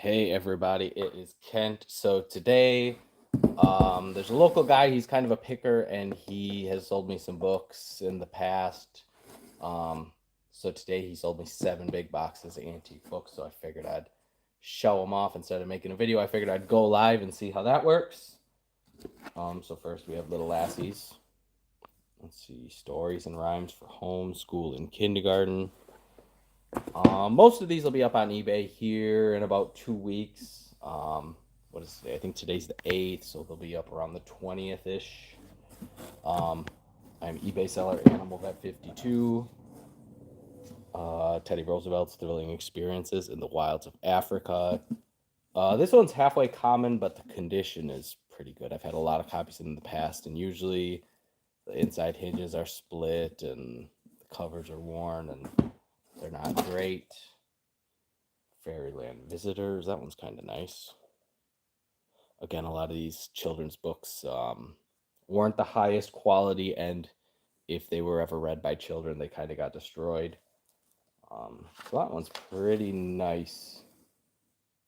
Hey everybody, it is Kent. So today, there's a local guy. He's kind of a picker, and he has sold me some books in the past. Um, so today he sold me 7 big boxes of antique books. So I figured I'd show them off instead of making a video. I figured I'd go live and see how that works. So first we have Little Lassies. Let's see, stories and rhymes for home, school, and kindergarten. Most of these will be up on eBay here in about 2 weeks. What is today? I think today's the 8th, so they'll be up around the 20th ish. Um, I'm eBay seller Animal Vet 52. Teddy Roosevelt's Thrilling Experiences in the Wilds of Africa. This one's halfway common, but the condition is pretty good. I've had a lot of copies in the past, and usually the inside hinges are split and the covers are worn, and they're not great. Fairyland Visitors, that one's kind of nice. Again, a lot of these children's books weren't the highest quality, and if they were ever read by children, they kind of got destroyed. So that one's pretty nice.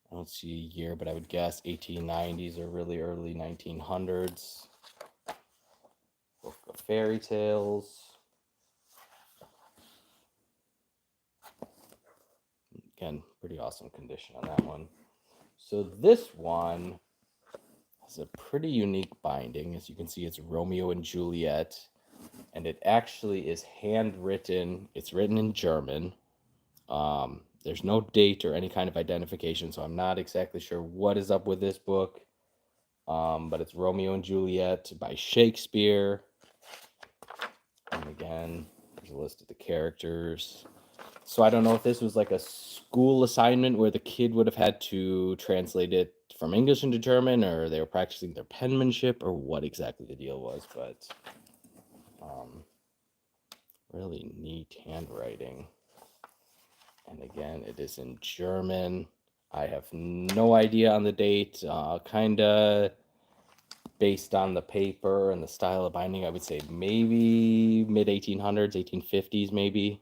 I don't see a year, but I would guess 1890s or really early 1900s. Book of Fairy Tales. Again, pretty awesome condition on that one. So this one has a pretty unique binding. As you can see, it's Romeo and Juliet, and it actually is handwritten. It's written in German. There's no date or any kind of identification, so I'm not exactly sure what is up with this book. But it's Romeo and Juliet by Shakespeare. And again, there's a list of the characters. So I don't know if this was like a school assignment where the kid would have had to translate it from English into German, or they were practicing their penmanship, or what exactly the deal was, but really neat handwriting. And again, it is in German. I have no idea on the date. Kind of based on the paper and the style of binding, I would say maybe mid 1800s, 1850s, maybe.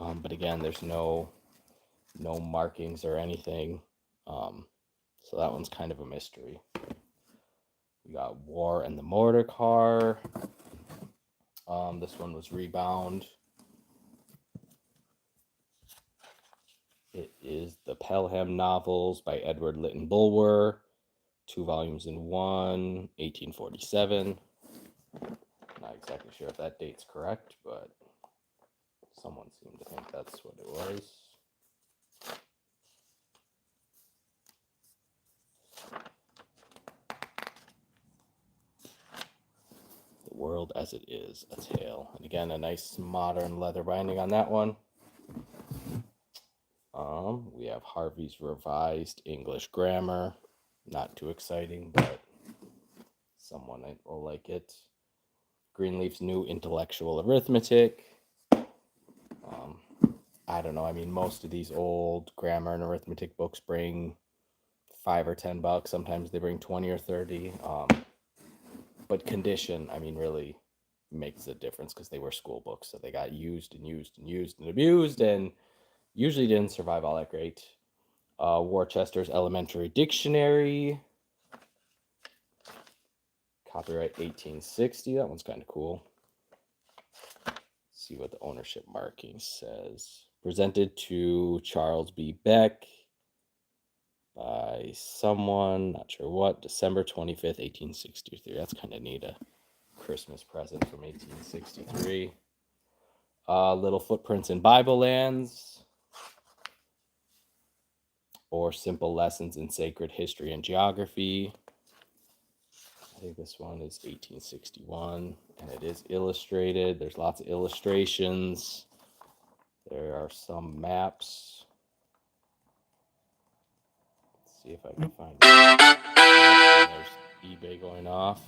But again, there's no markings or anything. So that one's kind of a mystery. We got War and the Mortar Car. This one was rebound. It is the Pelham novels by Edward Lytton Bulwer. 2 volumes in one, 1847. Not exactly sure if that date's correct, but someone seemed to think that's what it was. The World as It Is, a Tale. And again, a nice modern leather binding on that one. We have Harvey's Revised English Grammar. Not too exciting, but someone will like it. Greenleaf's New Intellectual Arithmetic. I don't know. I mean, most of these old grammar and arithmetic books bring $5 or $10. Sometimes they bring 20 or 30. But condition, I mean, really makes a difference because they were school books, so they got used and used and used and abused, and usually didn't survive all that great. Worcester's Elementary Dictionary, copyright 1860. That one's kind of cool. Let's see what the ownership marking says. Presented to Charles B. Beck by someone, not sure what, December 25th, 1863. That's kind of neat, a Christmas present from 1863. Little Footprints in Bible Lands, or Simple Lessons in Sacred History and Geography. I think this one is 1861, and it is illustrated. There's lots of illustrations. There are some maps. Let's see if I can find it. There's eBay going off.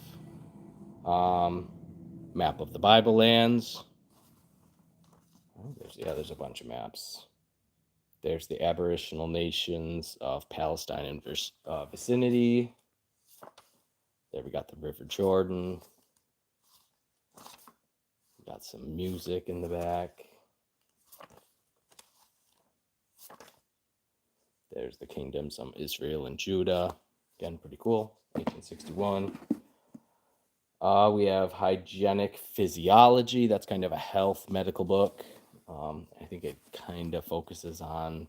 Map of the Bible Lands. Oh, there's a bunch of maps. There's the Aboriginal nations of Palestine and vicinity. There we got the River Jordan. We got some music in the back. There's the kingdoms of Israel and Judah. Again, pretty cool. 1861. We have Hygienic Physiology. That's kind of a health medical book. I think it kind of focuses on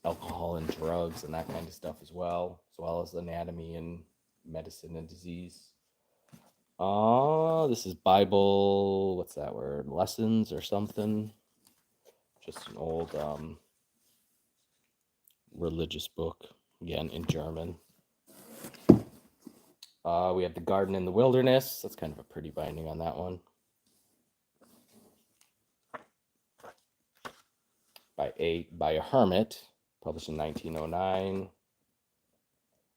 alcohol and drugs and that kind of stuff as well as anatomy and medicine and disease. This is Bible, what's that word? Lessons or something. Just an old religious book, again in German. We have The Garden in the Wilderness. That's kind of a pretty binding on that one. By a hermit, published in 1909. I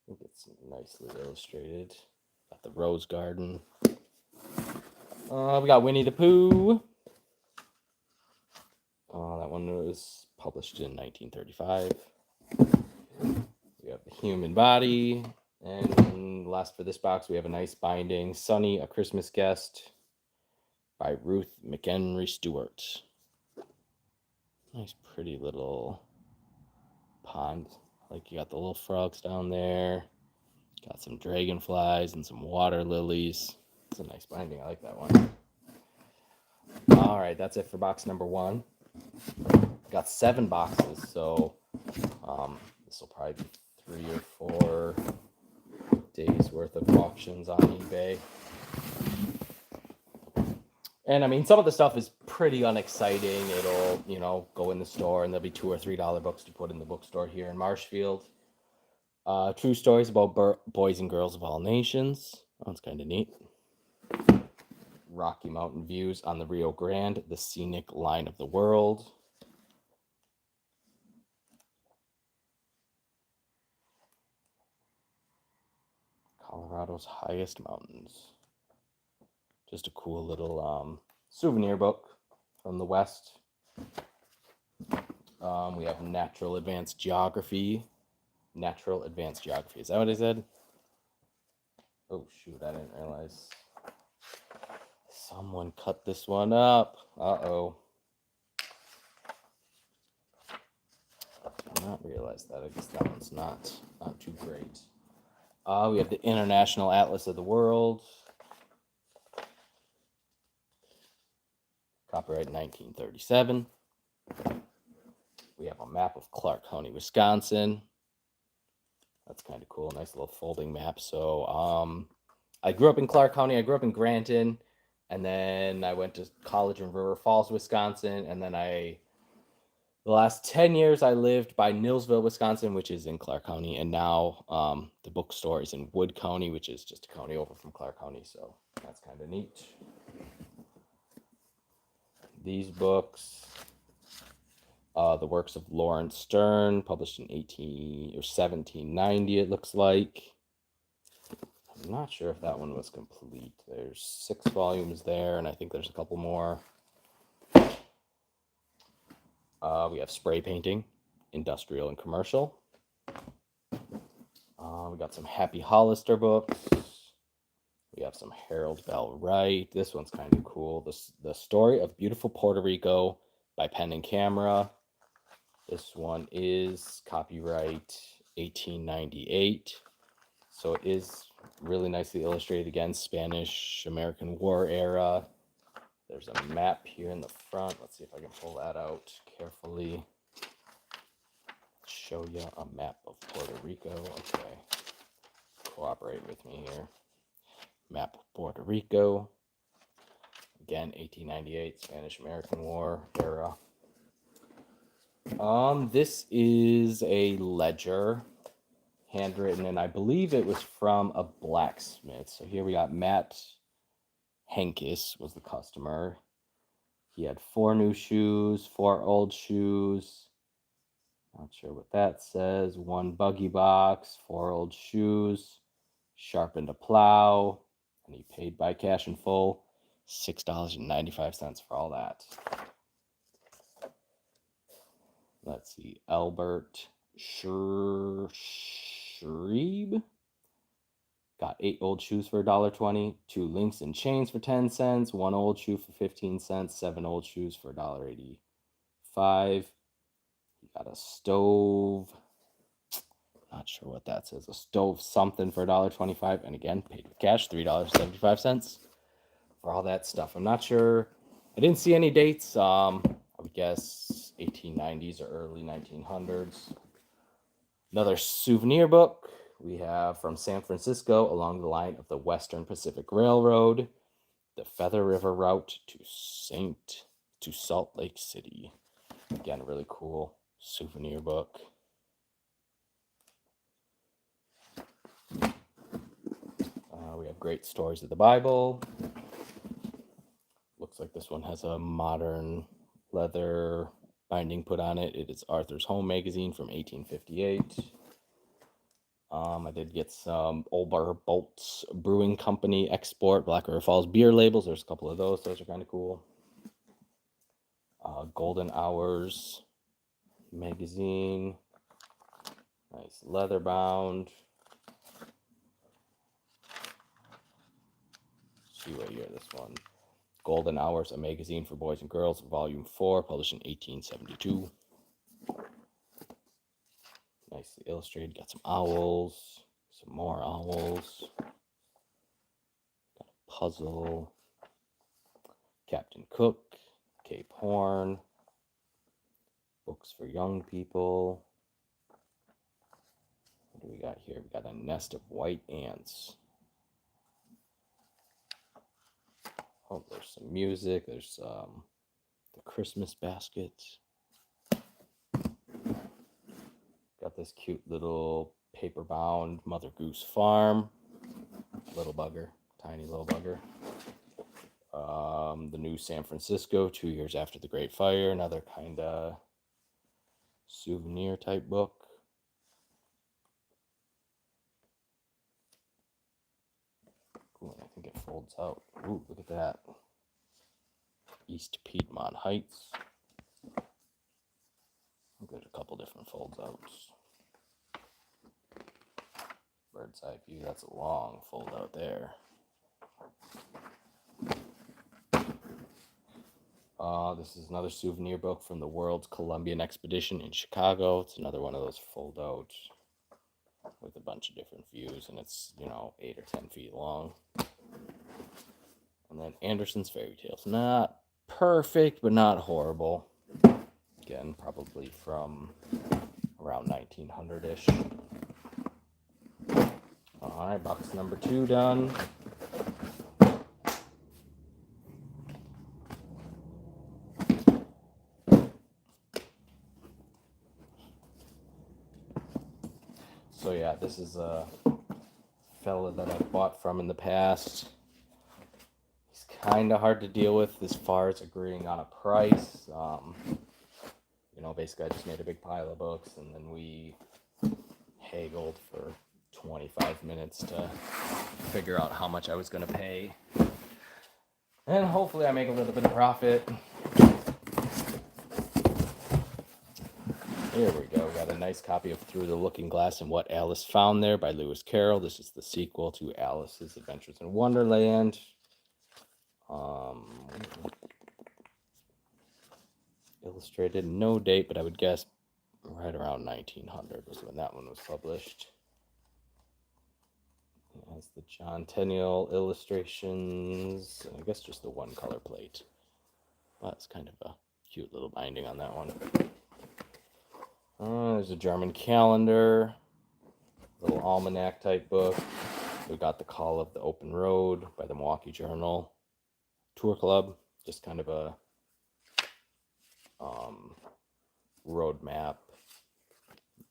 think it's nicely illustrated. Got the Rose Garden. We got Winnie the Pooh. That one was published in 1935. We have The Human Body. And last for this box, we have a nice binding, Sunny, A Christmas Guest, by Ruth McHenry Stewart. Nice, pretty little pond. Like, you got the little frogs down there. Got some dragonflies and some water lilies. It's a nice binding. I like that one. All right, that's it for box number 1. Got 7 boxes, so this will probably be 3 or 4 days worth of auctions on eBay. And I mean, some of the stuff is pretty unexciting. It'll, go in the store and there'll be $2 or $3 books to put in the bookstore here in Marshfield. True stories about boys and girls of all nations. That's kind of neat. Rocky Mountain views on the Rio Grande, the scenic line of the world. Colorado's highest mountains. Just a cool little souvenir book from the West. We have Natural Advanced Geography. Natural Advanced Geography. Is that what I said? Oh, shoot, I didn't realize. Someone cut this one up. Uh-oh. Did not realize that. I guess that one's not too great. We have the International Atlas of the World. Copyright 1937. We have a map of Clark County, Wisconsin. That's kind of cool. Nice little folding map. So I grew up in Clark County. I grew up in Granton. And then I went to college in River Falls, Wisconsin. And then the last 10 years, I lived by Nilsville, Wisconsin, which is in Clark County. And now the bookstore is in Wood County, which is just a county over from Clark County. So that's kind of neat. These books, the works of Lawrence Stern, published in 1790, it looks like. I'm not sure if that one was complete. There's 6 volumes there, and I think there's a couple more. We have spray painting, industrial and commercial. We got some Happy Hollister books. We have some Harold Bell Wright. This one's kind of cool. The Story of Beautiful Puerto Rico by Pen and Camera. This one is copyright 1898. So it is really nicely illustrated, again, Spanish-American War era. There's a map here in the front. Let's see if I can pull that out carefully. Show you a map of Puerto Rico. Okay. Cooperate with me here. Map of Puerto Rico. Again, 1898, Spanish-American War era. This is a ledger, handwritten, and I believe it was from a blacksmith. So here we got Matt Henkes was the customer. He had 4 new shoes, 4 old shoes. Not sure what that says. 1 buggy box, 4 old shoes, sharpened a plow, and he paid by cash in full, $6.95 for all that. Let's see, Albert Schreib got 8 old shoes for $1.20, 2 links and chains for 10 cents, 1 old shoe for 15 cents, 7 old shoes for $1.85. He got a stove Not sure what that says. A stove something for $1.25, and again, paid with cash, $3.75 for all that stuff. I'm not sure. I didn't see any dates. I would guess 1890s or early 1900s. Another souvenir book we have from San Francisco along the line of the Western Pacific Railroad, the Feather River route to Salt Lake City. Again, a really cool souvenir book. We have Great Stories of the Bible. Looks like this one has a modern leather binding put on it. It is Arthur's Home magazine from 1858. I did get some Old Bar Bolts Brewing Company Export Black River Falls beer labels. There's a couple of those. Those are kind of cool. Golden Hours magazine. Nice leather bound. See what year this one. Golden Hours, a magazine for boys and girls, volume 4, published in 1872. Nicely illustrated. Got some owls, some more owls. Got a puzzle. Captain Cook, Cape Horn. Books for young people. What do we got here? We got a nest of white ants. Oh, there's some music. There's the Christmas basket. Got this cute little paper-bound Mother Goose Farm. Little bugger. Tiny little bugger. The New San Francisco, 2 years after the Great Fire. Another kind of souvenir type book. Ooh, I think it folds out. Ooh, look at that. East Piedmont Heights. There's a couple different folds outs. Bird's eye view, that's a long fold out there. This is another souvenir book from the World's Columbian Expedition in Chicago. It's another one of those fold outs with a bunch of different views, and it's, 8 or 10 feet long. And then Anderson's Fairy Tales. Not perfect, but not horrible. Again, probably from around 1900-ish. All right, box number 2 done. So yeah, this is a fella that I bought from in the past. He's kind of hard to deal with as far as agreeing on a price. Basically I just made a big pile of books, and then we haggled for 25 minutes to figure out how much I was going to pay. And hopefully I make a little bit of profit. Here we go. Got a nice copy of Through the Looking Glass and What Alice Found There by Lewis Carroll. This is the sequel to Alice's Adventures in Wonderland. Illustrated, no date, but I would guess right around 1900 was when that one was published. It has the John Tenniel illustrations, and I guess just the one color plate. Well, it's kind of a cute little binding on that one. There's a German calendar, little almanac type book. We got The Call of the Open Road by the Milwaukee Journal Tour Club. Just kind of a road map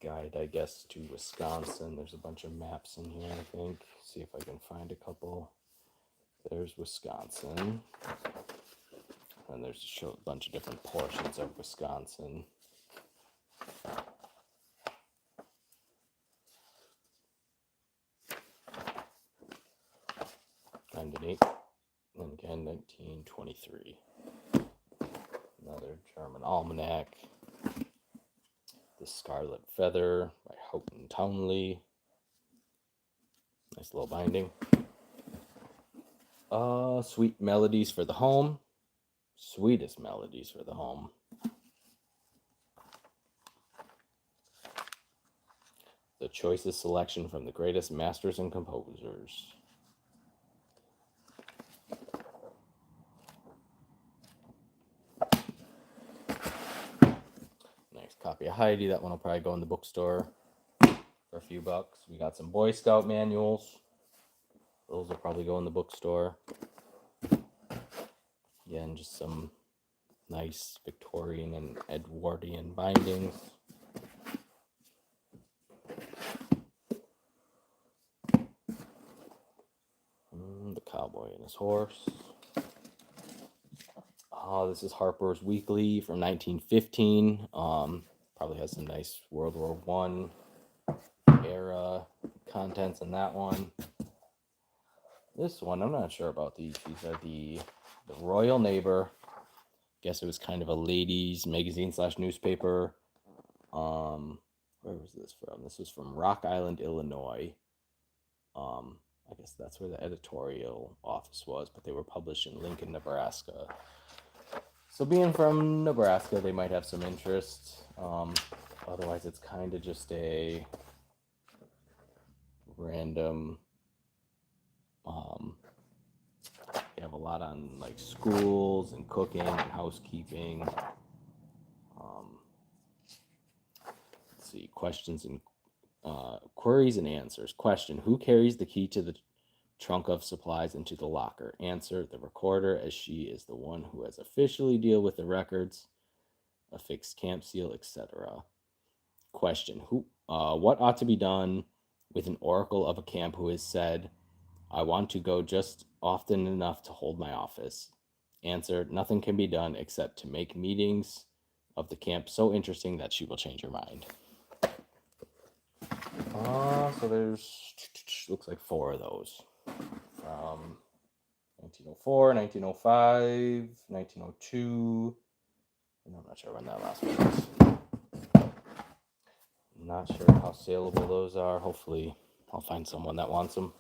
guide, I guess, to Wisconsin. There's a bunch of maps in here, I think. See if I can find a couple. There's Wisconsin. And there's a bunch of different portions of Wisconsin. Kind of neat. And again, 1923. Another German almanac. The Scarlet Feather by Houghton Townley. Nice little binding. Sweet Melodies for the Home. Sweetest Melodies for the Home. The choicest selection from the greatest masters and composers. Nice copy of Heidi. That one will probably go in the bookstore for a few bucks. We got some Boy Scout manuals. Those will probably go in the bookstore. Again, just some nice Victorian and Edwardian bindings. The Cowboy and His Horse. This is Harper's Weekly from 1915. Probably has some nice World War I era contents in that one. This one, I'm not sure about these. These are the Royal Neighbor. Guess it was kind of a ladies' magazine / newspaper. Where was this from? This was from Rock Island, Illinois. I guess that's where the editorial office was, but they were published in Lincoln, Nebraska. So being from Nebraska, they might have some interest. Otherwise, it's kind of just a random. They have a lot on like schools and cooking and housekeeping. Let's see, questions and queries and answers. Question: who carries the key to the trunk of supplies into the locker? Answer: the recorder, as she is the one who has officially deal with the records, affixed camp seal, etc. Question: what ought to be done with an oracle of a camp who has said, I want to go just often enough to hold my office? Answer: nothing can be done except to make meetings of the camp so interesting that she will change her mind. So there's, looks like 4 of those. From 1904, 1905, 1902, and I'm not sure when that last one was. Not sure how saleable those are. Hopefully I'll find someone that wants them.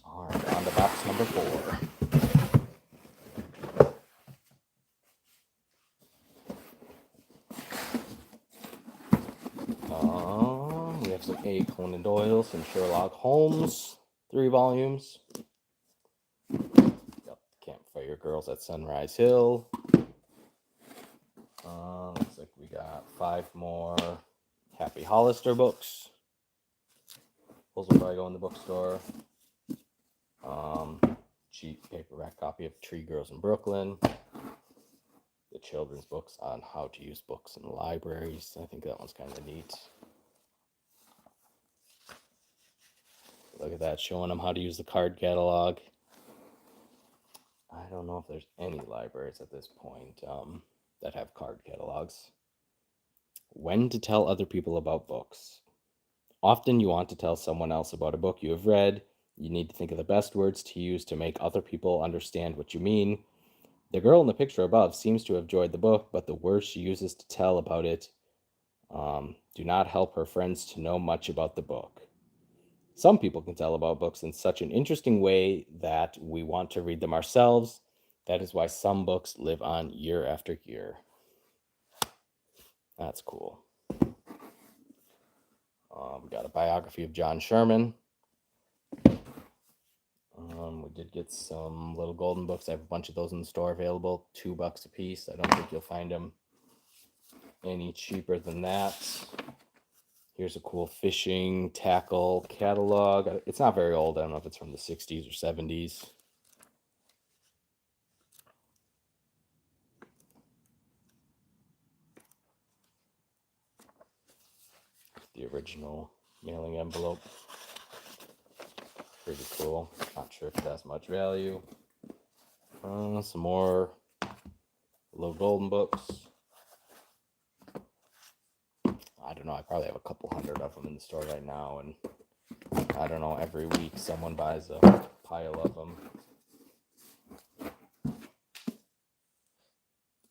All right, on to box number 4. We have some A. Conan Doyle, some Sherlock Holmes, 3 volumes. Yep, Campfire Girls at Sunrise Hill. Looks like we got 5 more Happy Hollister books. Those will probably go in the bookstore. Cheap paperback copy of Tree Girls in Brooklyn. The children's books on how to use books in libraries. I think that one's kind of neat. Look at that, showing them how to use the card catalog. I don't know if there's any libraries at this point that have card catalogs. When to tell other people about books. Often you want to tell someone else about a book you have read. You need to think of the best words to use to make other people understand what you mean. The girl in the picture above seems to have enjoyed the book, but the words she uses to tell about it do not help her friends to know much about the book. Some people can tell about books in such an interesting way that we want to read them ourselves. That is why some books live on year after year. That's cool. We got a biography of John Sherman. We did get some little golden books. I have a bunch of those in the store available, $2 a piece. I don't think you'll find them any cheaper than that. Here's a cool fishing tackle catalog. It's not very old. I don't know if it's from the 60s or 70s. The original mailing envelope. Pretty cool. Not sure if it has much value. Some more little golden books. I don't know. I probably have a couple hundred of them in the store right now, and I don't know. Every week someone buys a pile of them.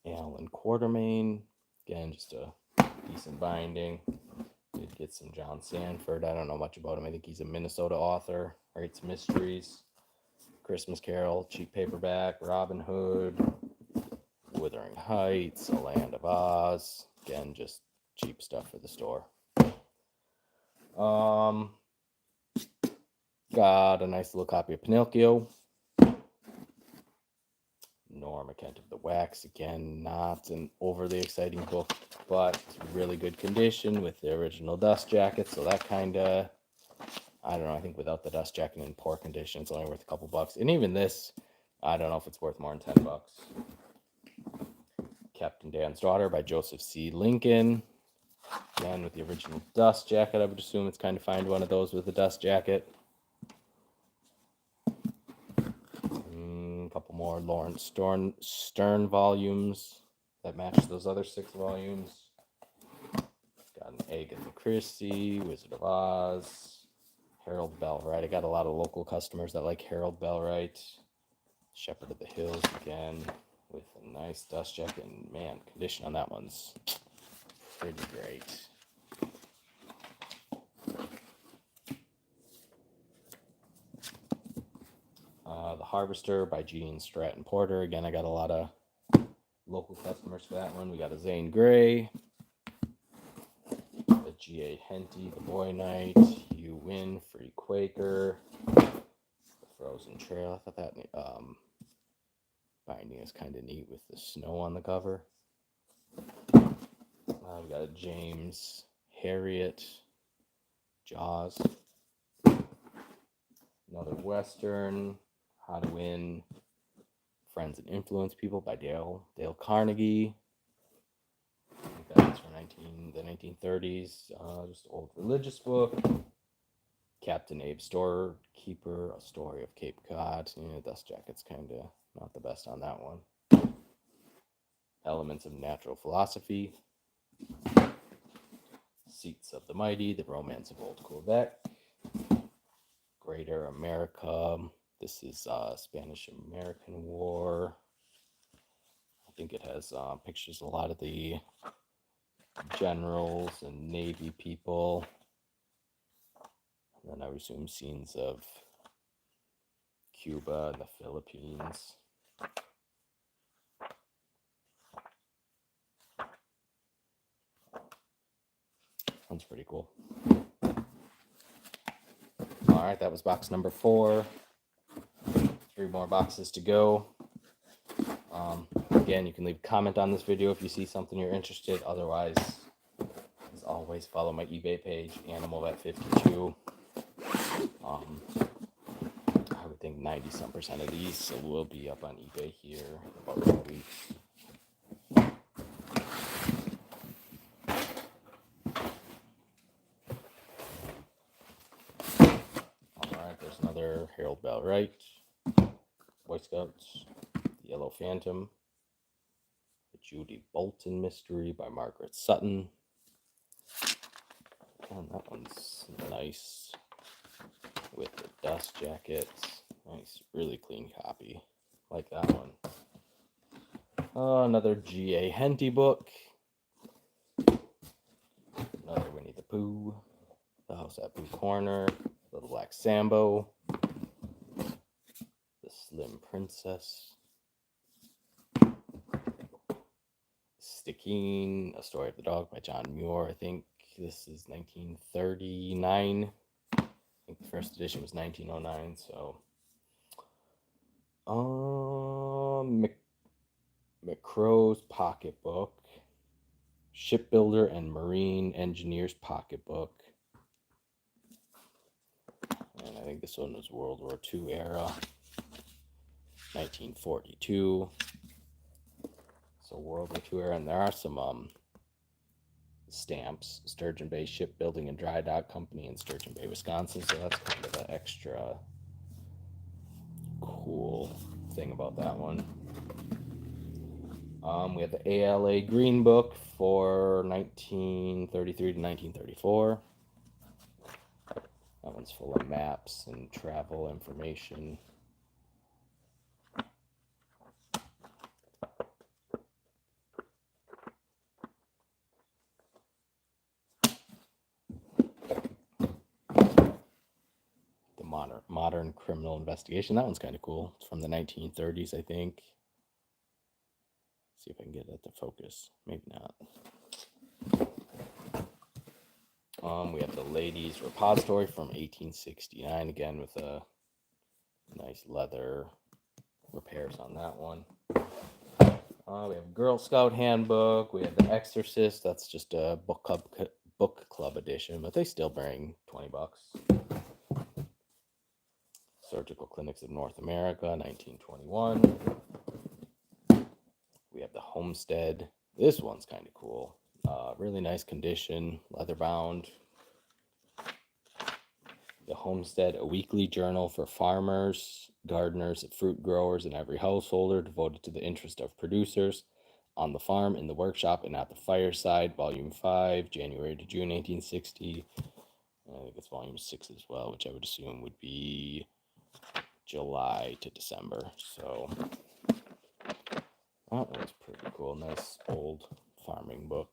Alan Quartermain. Again, just a decent binding. Did get some John Sanford. I don't know much about him. I think he's a Minnesota author. Writes mysteries. Christmas Carol, cheap paperback, Robin Hood, Wuthering Heights, A Land of Oz. Again, just cheap stuff for the store. Got a nice little copy of Pinocchio. Norma Kent of the Wax. Again, not an overly exciting book, but really good condition with the original dust jacket. So that kind of, I don't know, I think without the dust jacket in poor condition, it's only worth a couple bucks. And even this, I don't know if it's worth more than 10 bucks. Captain Dan's Daughter by Joseph C. Lincoln. Again, with the original dust jacket, I would assume it's kind of find one of those with a dust jacket. A couple more Lawrence Stern volumes that match those other 6 volumes. Got an Agatha Christie, Wizard of Oz, Harold Bellwright. I got a lot of local customers that like Harold Bellwright. Shepherd of the Hills again with a nice dust jacket. And man, condition on that one's pretty great. The Harvester by Gene Stratton Porter. Again, I got a lot of local customers for that one. We got a Zane Grey, a G.A. Henty, The Boy Knight, You Win, Free Quaker, The Frozen Trail. I thought that binding is kind of neat with the snow on the cover. We got a James Herriot, Jaws. Another Western, How to Win Friends and Influence People by Dale Carnegie. I think that's from the 1930s. Just an old religious book. Captain Abe Storekeeper, A Story of Cape Cod. Dust jacket's kind of not the best on that one. Elements of Natural Philosophy. Seats of the Mighty, The Romance of Old Quebec. Greater America. This is Spanish-American War. I think it has pictures of a lot of the generals and Navy people. And then I resume scenes of Cuba and the Philippines. That's pretty cool. All right, that was box number 4. 3 more boxes to go. Again, you can leave a comment on this video if you see something you're interested. Otherwise, as always, follow my eBay page, AnimalVet52. I would think 90% of these will be up on eBay here in about 2 weeks. Alright, there's another Harold Bellwright, Boy Scouts, The Yellow Phantom, The Judy Bolton Mystery by Margaret Sutton. And that one's nice with the dust jackets. Nice, really clean copy. Like that one. Another G.A. Henty book. Another Winnie the Pooh. The House at Pooh Corner. Little Black Sambo. The Slim Princess. Stickeen, A Story of the Dog by John Muir. I think this is 1939. I think the first edition was 1909, so McCrow's Pocketbook, Shipbuilder and Marine Engineer's Pocketbook, and I think this one was World War II era, 1942. So World War II era, and there are some stamps, Sturgeon Bay Shipbuilding and Dry Dock Company in Sturgeon Bay, Wisconsin. So that's kind of an extra cool thing about that one. We have the ALA Green Book for 1933 to 1934. That one's full of maps and travel information. The Modern Modern Criminal Investigation. That one's kind of cool. It's from the 1930s, I think. See if I can get it to focus. Maybe not. We have the Ladies Repository from 1869, again with a nice leather repairs on that one. We have Girl Scout Handbook. We have The Exorcist. That's just a book club edition, but they still bring $20. Surgical Clinics of North America, 1921. We have the Homestead. This one's kind of cool. Really nice condition, leather bound. The Homestead, a weekly journal for farmers, gardeners, fruit growers, and every householder, devoted to the interest of producers on the farm, in the workshop, and at the fireside. Volume 5, January to June 1860. I think it's volume 6 as well, which I would assume would be July to December. So that was pretty cool. Nice old farming book.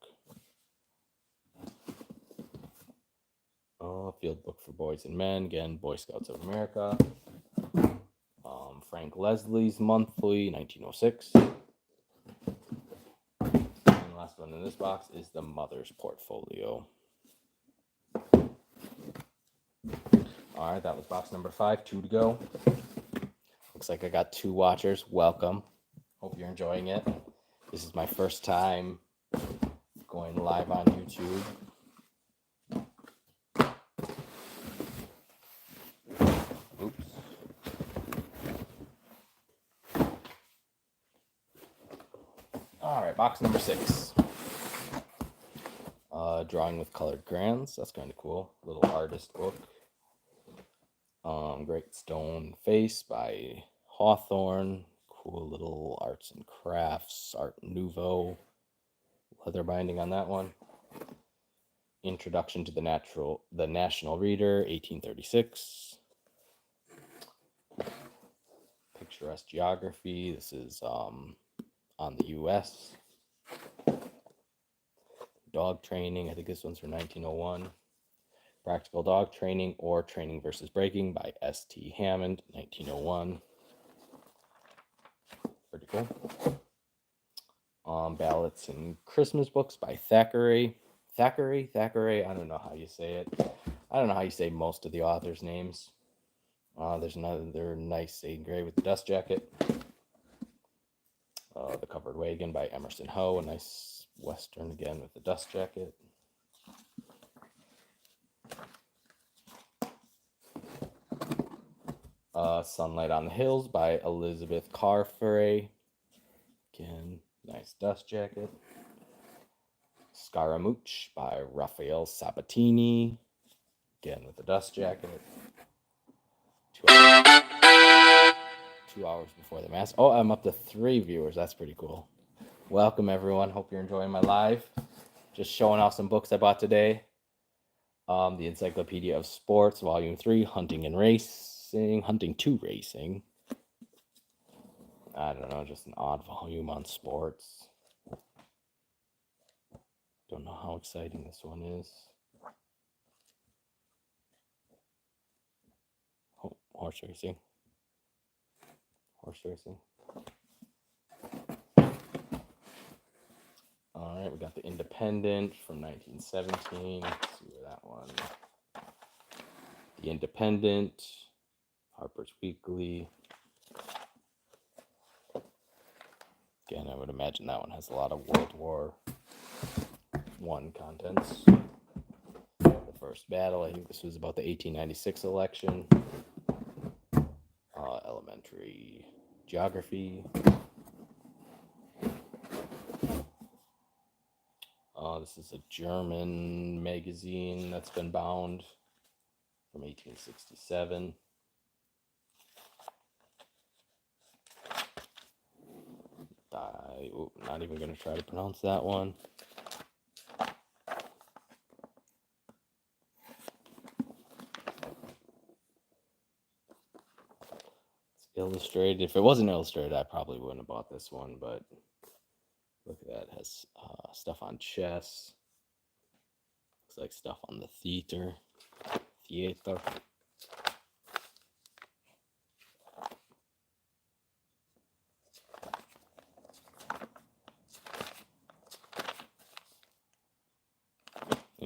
Field book for boys and men. Again, Boy Scouts of America. Frank Leslie's Monthly, 1906. And the last one in this box is the Mother's Portfolio. All right, that was box number 5. 2 to go. Looks like I got 2 watchers. Welcome. Hope you're enjoying it. This is my first time going live on YouTube. Oops. All right, box number 6. Drawing with colored crayons. That's kind of cool. Little artist book. Great Stone Face by Hawthorne. Cool little arts and crafts. Art Nouveau. Leather binding on that one. Introduction to the National Reader, 1836. Picturesque Geography. This is on the U.S. Dog Training. I think this one's from 1901. Practical Dog Training or Training versus Breaking by S.T. Hammond, 1901. Pretty cool. Ballads and Christmas Books by Thackeray. Thackeray? I don't know how you say it. I don't know how you say most of the authors' names. There's another nice shade gray with the dust jacket. The Covered Wagon by Emerson Howe. A nice Western again with the dust jacket. Sunlight on the Hills by Elizabeth Carfrae. Again, nice dust jacket. Scaramouche by Raphael Sabatini. Again, with the dust jacket. 2 hours before the mass. Oh, I'm up to 3 viewers. That's pretty cool. Welcome, everyone. Hope you're enjoying my live. Just showing off some books I bought today. The Encyclopedia of Sports, Volume 3, Hunting and Racing. Hunting to Racing. I don't know, just an odd volume on sports. Don't know how exciting this one is. Oh, horse racing. All right, we got The Independent from 1917. Let's see where that one. The Independent, Harper's Weekly. Again, I would imagine that one has a lot of World War I contents. The First Battle, I think this was about the 1896 election. Elementary Geography. This is a German magazine that's been bound from 1867. Not even going to try to pronounce that one. It's illustrated. If it wasn't illustrated, I probably wouldn't have bought this one, but look at that. It has stuff on chess. Looks like stuff on the theater.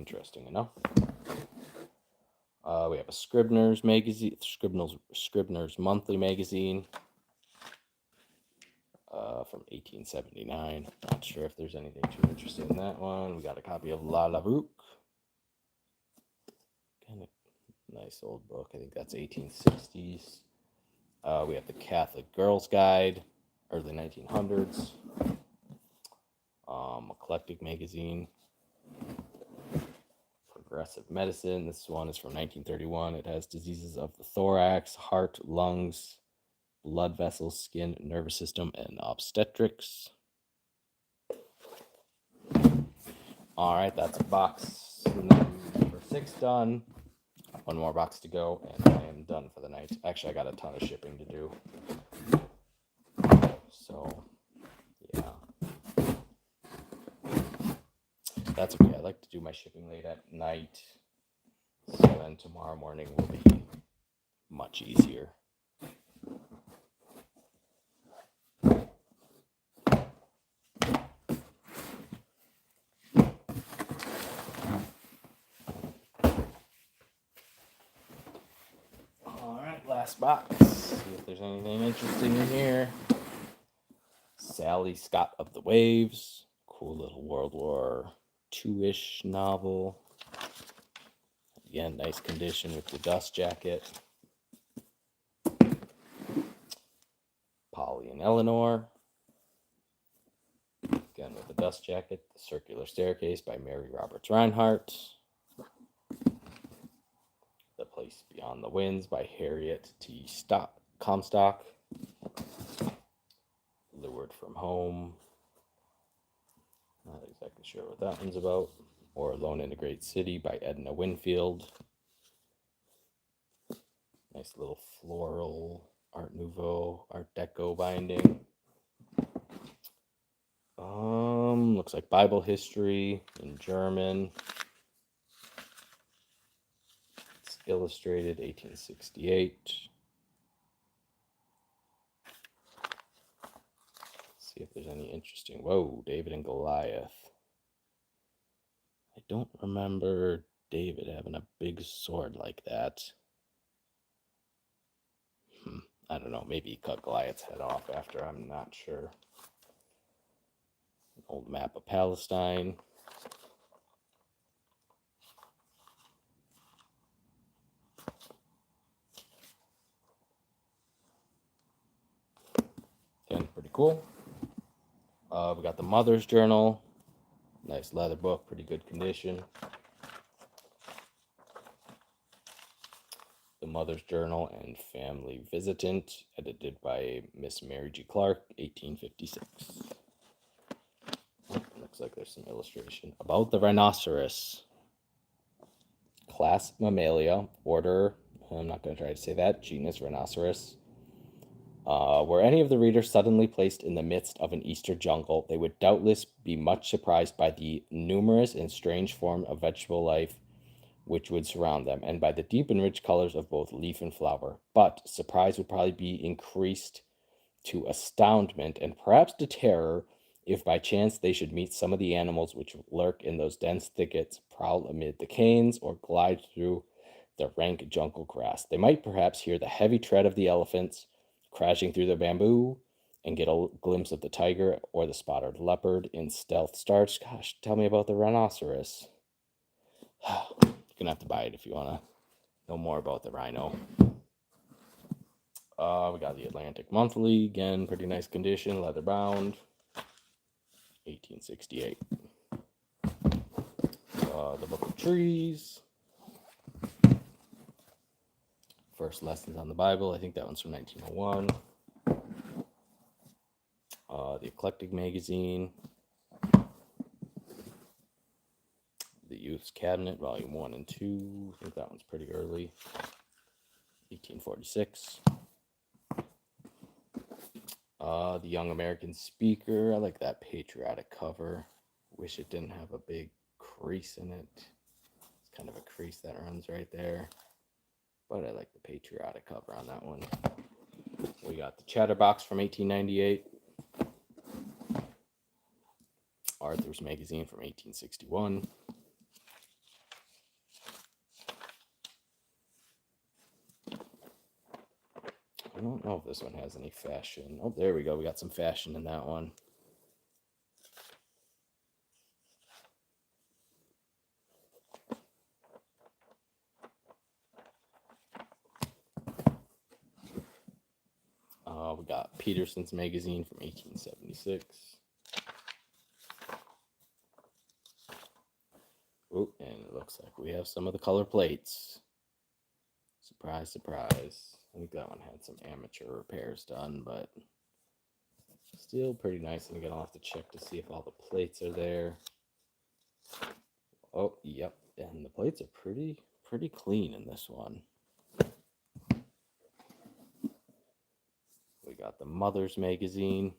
interesting enough. We have a Scribner's magazine, Scribner's Monthly magazine from 1879. Not sure if there's anything too interesting in that one. We got a copy of La Labrouque. Kind of nice old book. I think that's 1860s. We have the Catholic Girls Guide, early 1900s. Eclectic magazine. Progressive Medicine. This one is from 1931. It has diseases of the thorax, heart, lungs, blood vessels, skin, nervous system, and obstetrics. All right, that's box number 6 done. One more box to go, and I am done for the night. Actually, I got a ton of shipping to do. So, yeah. That's okay. I like to do my shipping late at night. So then tomorrow morning will be much easier. Last box. See if there's anything interesting in here. Sally Scott of the Waves. Cool little World War II-ish novel. Again, nice condition with the dust jacket. Polly and Eleanor. Again with the dust jacket. The Circular Staircase by Mary Roberts Rinehart. The Place Beyond the Winds by Harriet T. Comstock. Lured from Home. Not exactly sure what that one's about. Or Alone in a Great City by Edna Winfield. Nice little floral Art Nouveau, Art Deco binding. Looks like Bible history in German. It's illustrated 1868. Let's see if there's any interesting. Whoa, David and Goliath. I don't remember David having a big sword like that. I don't know. Maybe he cut Goliath's head off after. I'm not sure. An old map of Palestine. Again, pretty cool. We got the Mother's Journal. Nice leather book, pretty good condition. The Mother's Journal and Family Visitant, edited by Miss Mary G. Clark, 1856. Looks like there's some illustration about the rhinoceros. Class Mammalia, order, I'm not going to try to say that, genus Rhinoceros. Were any of the readers suddenly placed in the midst of an Eastern jungle, they would doubtless be much surprised by the numerous and strange form of vegetable life which would surround them, and by the deep and rich colors of both leaf and flower. But surprise would probably be increased to astoundment and perhaps to terror if by chance they should meet some of the animals which lurk in those dense thickets, prowl amid the canes, or glide through the rank jungle grass. They might perhaps hear the heavy tread of the elephants crashing through the bamboo, and get a glimpse of the tiger or the spotted leopard in stealth starts. Gosh, tell me about the rhinoceros. You're gonna have to buy it if you want to know more about the rhino. We got the Atlantic Monthly, again, pretty nice condition, leather bound, 1868. The Book of Trees. First Lessons on the Bible, I think that one's from 1901. The Eclectic Magazine. The Youth's Cabinet, Volume 1 and 2. I think that one's pretty early. 1846. The Young American Speaker. I like that patriotic cover. Wish it didn't have a big crease in it. It's kind of a crease that runs right there. But I like the patriotic cover on that one. We got the Chatterbox from 1898. Arthur's Magazine from 1861. don't know if this one has any fashion. Oh, there we go. We got some fashion in that one. We got Peterson's Magazine from 1876. Oh, and it looks like we have some of the color plates. Surprise, surprise. I think that one had some amateur repairs done, but still pretty nice. And again, I'll have to check to see if all the plates are there. Oh, yep. And the plates are pretty clean in this one. We got the Mother's Magazine.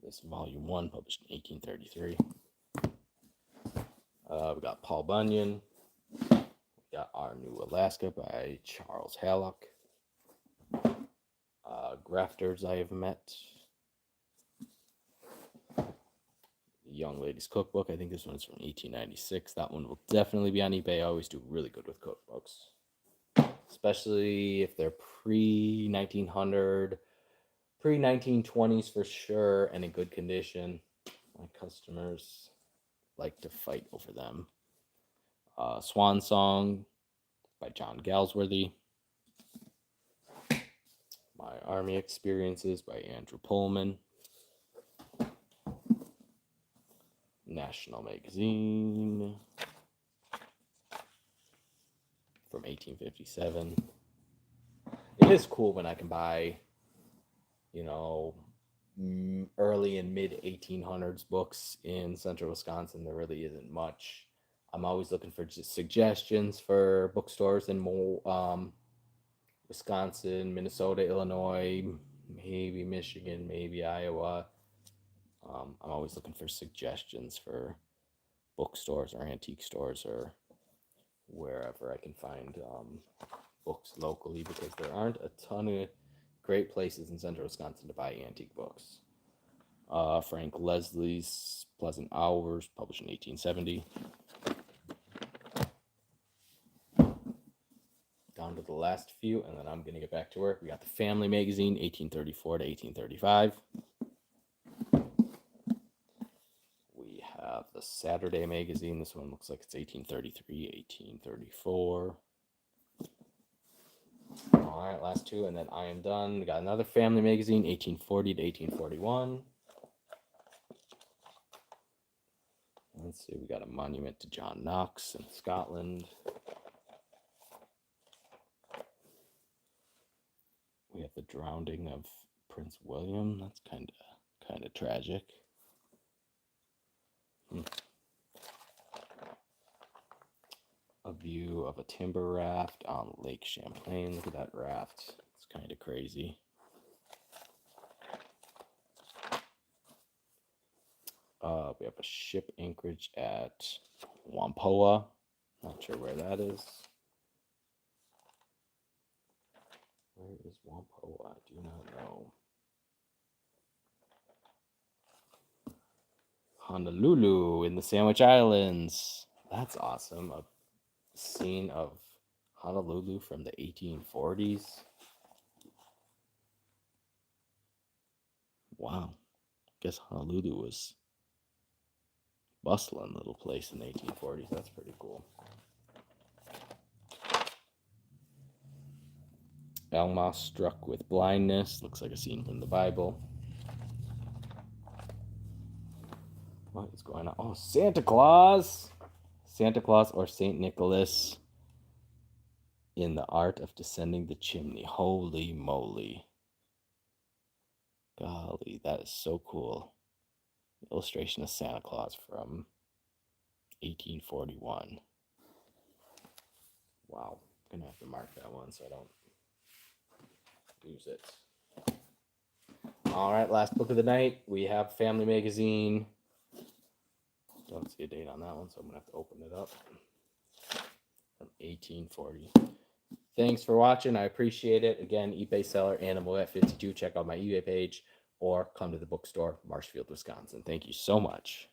This volume 1, published in 1833. We got Paul Bunyan. We got Our New Alaska by Charles Hallock. Grafters I Have Met. Young Lady's Cookbook. I think this one's from 1896. That one will definitely be on eBay. I always do really good with cookbooks, especially if they're pre-1900, pre-1920s for sure, and in good condition. My customers like to fight over them. Swan Song by John Galsworthy. My Army Experiences by Andrew Pullman. National Magazine from 1857. It is cool when I can buy, early and mid 1800s books in central Wisconsin. There really isn't much. I'm always looking for just suggestions for bookstores in Wisconsin, Minnesota, Illinois, maybe Michigan, maybe Iowa. I'm always looking for suggestions for bookstores or antique stores or wherever I can find books locally, because there aren't a ton of great places in central Wisconsin to buy antique books. Frank Leslie's Pleasant Hours, published in 1870. Down to the last few, and then I'm going to get back to work. We got the Family Magazine, 1834 to 1835. We have the Saturday Magazine. This one looks like it's 1833, 1834. All right, last two, and then I am done. We got another Family Magazine, 1840 to 1841. Let's see, we got a monument to John Knox in Scotland. We have the drowning of Prince William. That's kind of tragic. A view of a timber raft on Lake Champlain. Look at that raft. It's kind of crazy. We have a ship anchorage at Whampoa. Not sure where that is. Where is Whampoa? I do not know. Honolulu in the Sandwich Islands. That's awesome. A scene of Honolulu from the 1840s. Wow. Guess Honolulu was bustling little place in the 1840s. That's pretty cool. Alma struck with blindness. Looks like a scene from the Bible. What is going on? Oh, Santa Claus! Santa Claus or St. Nicholas in the art of descending the chimney. Holy moly. Golly, that is so cool. Illustration of Santa Claus from 1841. Wow. I'm going to have to mark that one so I don't lose it. All right, last book of the night. We have Family Magazine. Don't see a date on that one, so I'm going to have to open it up. From 1840. Thanks for watching. I appreciate it. Again, eBay seller Animal at 52. Check out my eBay page or come to the bookstore, Marshfield, Wisconsin. Thank you so much.